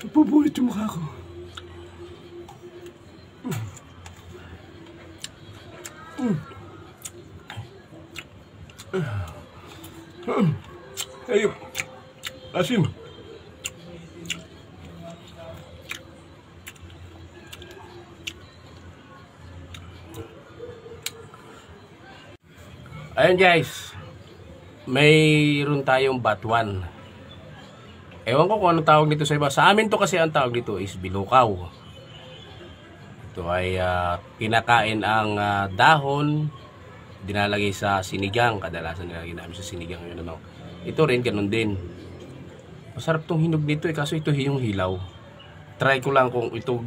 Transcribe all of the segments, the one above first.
Pupulit yung mukha ko. Ayun. Asim. Ayan guys, mayroon tayong batuan. Ewan ko kung anong tawag dito sa iba. Sa amin to kasi ang tawag dito is binukaw. Ito ay kinakain ang dahon, dinalagay sa sinigang. Kadalasan nilalagay namin sa sinigang yun, ano. Ito rin ganun din. Masarap tong hinog dito kaso ito yung hilaw. Try ko lang kung ito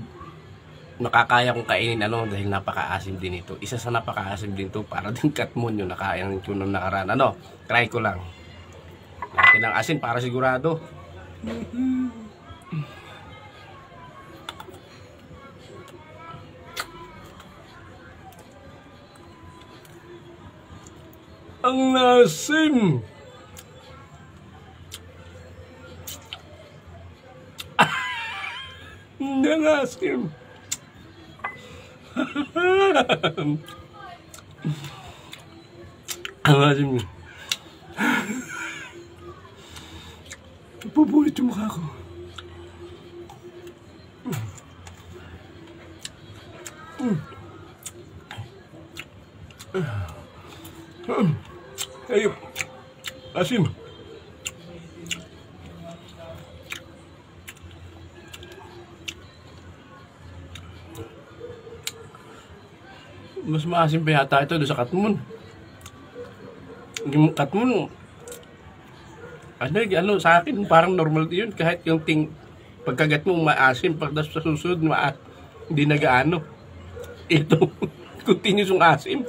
nakakaya kong kainin dahil napakaasim din ito. Isa sa napakaasim din to para din katmon yung nakain ko nung nakaraan. Try ko lang. Natin ang asin para sigurado. Ang asim. Ang asim. Ang asim niya. Pupulit yung mukha ko. Ayun. Asim. Mas maasim pa yata ito doon sa katmon. Yung katmon, sa akin parang normal yun. Kahit yung pagkagat mo maasim, pag sa susunod hindi nagaano. Ito, continuous yung asim.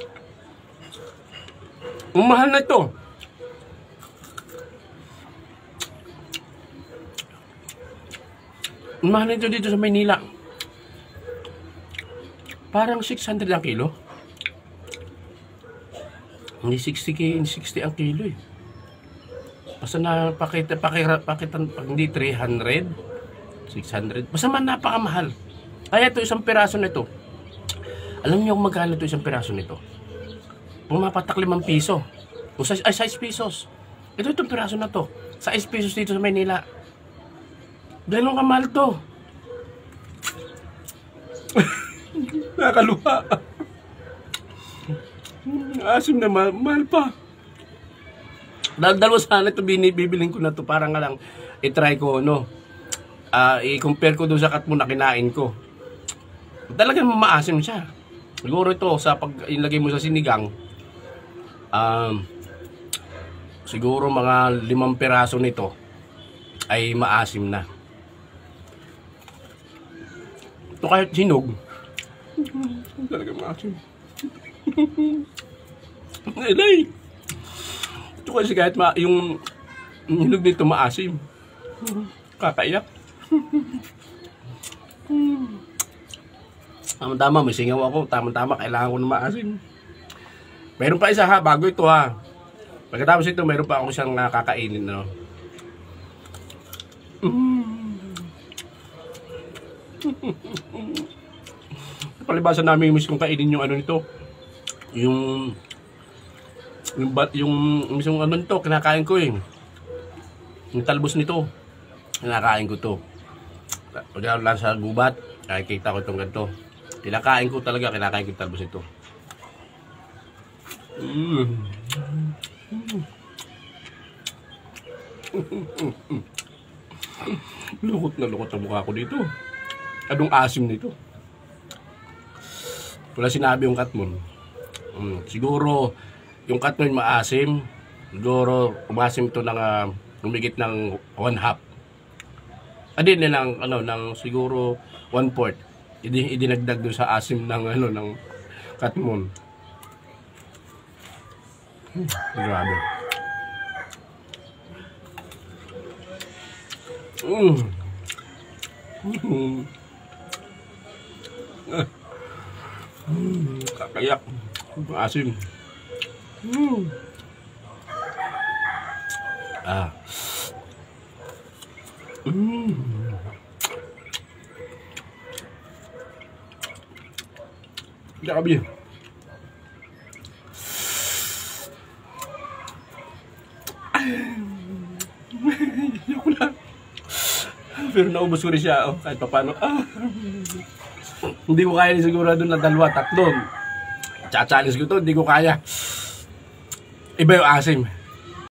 Ang mahal na ito. Ang mahal na ito dito sa Maynila. Parang 600 ang kilo. Hindi 60 ang kilo eh. Basta pakita pag hindi 300, 600. Basta man napakamahal. Kaya ito isang piraso nito. Alam niyo kung magkano ito isang piraso nito? Pumapatak 5 piso. O 6 pesos. Ito itong piraso na to. 6 pesos dito sa Maynila. Ganun kamahal to. Nakaluha. Asim na mahal pa. Dalawa sana ito bibiling ko na to para nga lang i-try ko i-compare ko doon sa katmon na kinain ko. Talagang maasim siya. Siguro ito sa pag ilagay mo sa sinigang siguro mga 5 piraso nito ay maasim na. Ito kahit hinog talagang maasim. Elay. Ito kasi kahit yung hinog nito maasim. Kakaiyak. Tama-tama, may singaw ako. Tama-tama, kailangan ko na maasim. Meron pa isa bago ito Pagkatapos ito, meron pa ako siyang kakainin. Palibasan namin miss kong kainin yung nito. Yung mismong nito, kinakain ko eh. Yung talbos nito, kinakain ko to. Pagka lang sa gubat, nakikita ko itong ganito. Kinakain ko yung talbos nito. Lukot na lukot ang mukha ko dito. Anong asim nito? Wala sinabi yung katmon. Siguro yung katmon maasim. Siguro umasim ito ng umigit ng 1/2. Adin nilang ng siguro 1/4. Idinagdag doon sa asim ng katmon. Grabe. Kakayak. Asim. Grabe. Ayoko na. Pero naubos ko rin siya, oh, kahit pa paano. Hindi ko kaya siguro doon na 2, 3. Cha-challenge ko to, hindi ko kaya. Iba yung asim.